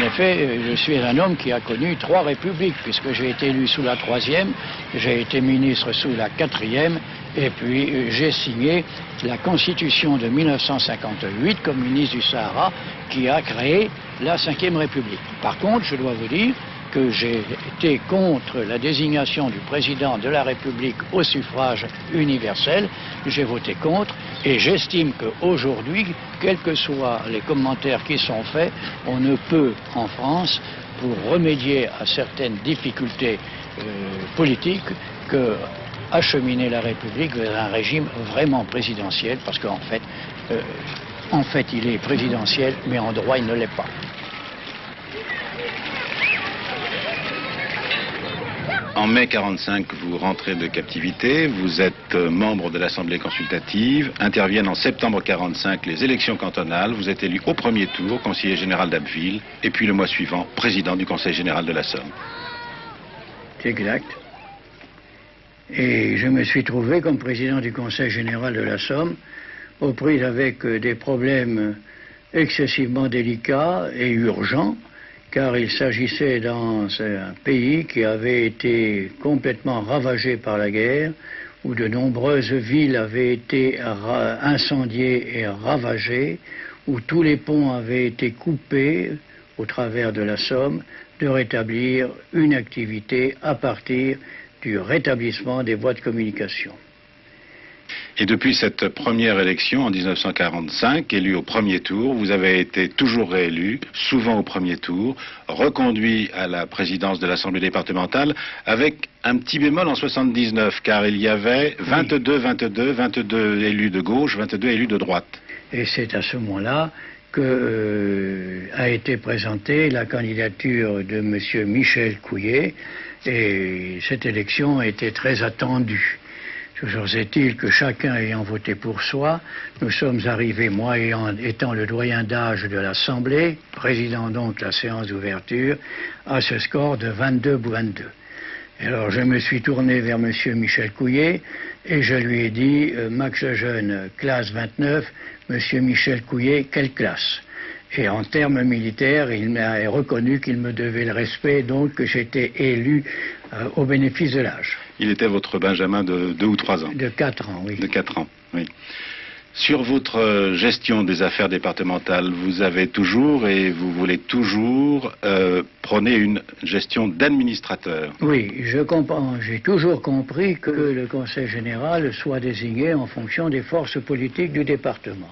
effet, je suis un homme qui a connu 3 républiques, puisque j'ai été élu sous la 3e, j'ai été ministre sous la 4e, et puis j'ai signé la Constitution de 1958 comme ministre du Sahara, qui a créé la 5e République. Par contre, je dois vous dire que j'ai été contre la désignation du président de la République au suffrage universel. J'ai voté contre et j'estime qu'aujourd'hui, quels que soient les commentaires qui sont faits, on ne peut en France, pour remédier à certaines difficultés politiques, que acheminer la République vers un régime vraiment présidentiel, parce qu'en fait, il est présidentiel, mais en droit, il ne l'est pas. En mai 1945, vous rentrez de captivité, vous êtes membre de l'Assemblée consultative, interviennent en septembre 1945 les élections cantonales, vous êtes élu au premier tour, conseiller général d'Abbeville, et puis le mois suivant, président du Conseil général de la Somme. C'est exact. Et je me suis trouvé comme président du Conseil général de la Somme, aux prises avec des problèmes excessivement délicats et urgents, car il s'agissait dans un pays qui avait été complètement ravagé par la guerre, où de nombreuses villes avaient été incendiées et ravagées, où tous les ponts avaient été coupés au travers de la Somme, de rétablir une activité à partir du rétablissement des voies de communication. Et depuis cette première élection en 1945, élu au premier tour, vous avez été toujours réélu, souvent au premier tour, reconduit à la présidence de l'Assemblée départementale, avec un petit bémol en 79, car il y avait 22 élus de gauche, 22 élus de droite. Et c'est à ce moment-là que a été présentée la candidature de M. Michel Couillet, et cette élection était très attendue. Toujours est-il que chacun ayant voté pour soi, nous sommes arrivés, moi étant le doyen d'âge de l'Assemblée, président donc la séance d'ouverture, à ce score de 22-22. Alors je me suis tourné vers M. Michel Couillet et je lui ai dit, Max Lejeune, classe 29, M. Michel Couillet, quelle classe? Et en termes militaires, il m'a reconnu qu'il me devait le respect, donc que j'étais élu au bénéfice de l'âge. Il était votre Benjamin de 2 ou 3 ans. De 4 ans, oui. De 4 ans, oui. Sur votre gestion des affaires départementales, vous avez toujours et vous voulez toujours prôner une gestion d'administrateur. Oui, je comprends. J'ai toujours compris que le Conseil général soit désigné en fonction des forces politiques du département.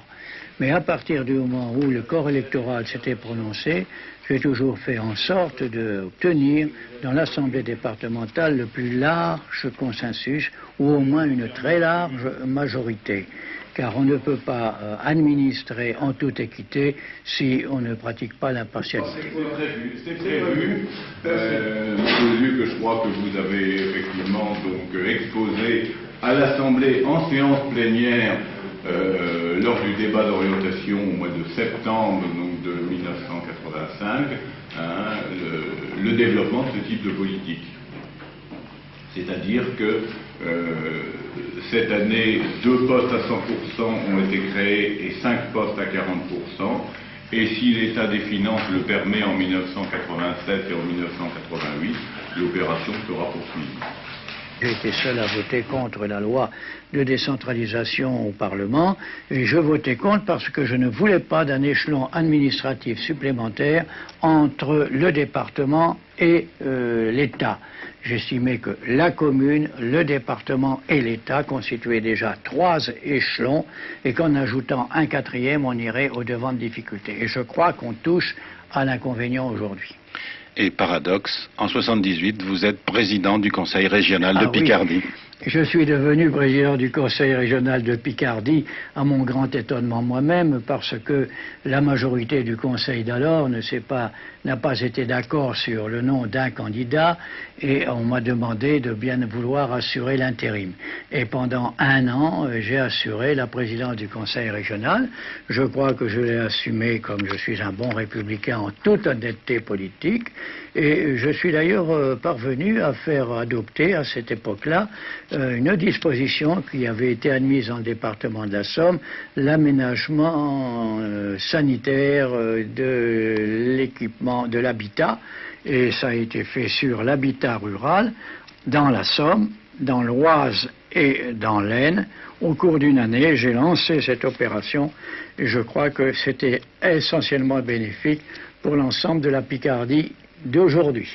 Mais à partir du moment où le corps électoral s'était prononcé, j'ai toujours fait en sorte d'obtenir dans l'Assemblée départementale le plus large consensus, ou au moins une très large majorité. Car on ne peut pas administrer en toute équité si on ne pratique pas l'impartialité. C'est prévu, mesure que je crois que vous avez effectivement donc exposé à l'Assemblée en séance plénière lors du débat d'orientation au mois de septembre donc de 1985, le développement de ce type de politique. C'est-à-dire que cette année, 2 postes à 100% ont été créés et 5 postes à 40%. Et si l'état des finances le permet en 1987 et en 1988, l'opération sera poursuivie. J'ai été seul à voter contre la loi de décentralisation au Parlement, et je votais contre parce que je ne voulais pas d'un échelon administratif supplémentaire entre le département et l'État. J'estimais que la commune, le département et l'État constituaient déjà 3 échelons, et qu'en ajoutant un 4e, on irait au-devant de difficultés. Et je crois qu'on touche à l'inconvénient aujourd'hui. Et paradoxe, en 1978, vous êtes président du Conseil régional de Picardie. Oui. Je suis devenu président du Conseil régional de Picardie, à mon grand étonnement moi-même, parce que la majorité du Conseil d'alors n'a pas été d'accord sur le nom d'un candidat, et on m'a demandé de bien vouloir assurer l'intérim. Et pendant 1 an, j'ai assuré la présidence du Conseil régional. Je crois que je l'ai assumé comme je suis un bon républicain en toute honnêteté politique, et je suis d'ailleurs parvenu à faire adopter à cette époque-là une disposition qui avait été admise dans le département de la Somme, l'aménagement sanitaire de l'équipement, de l'habitat, et ça a été fait sur l'habitat rural dans la Somme, dans l'Oise et dans l'Aisne. Au cours d'une année, j'ai lancé cette opération et je crois que c'était essentiellement bénéfique pour l'ensemble de la Picardie d'aujourd'hui.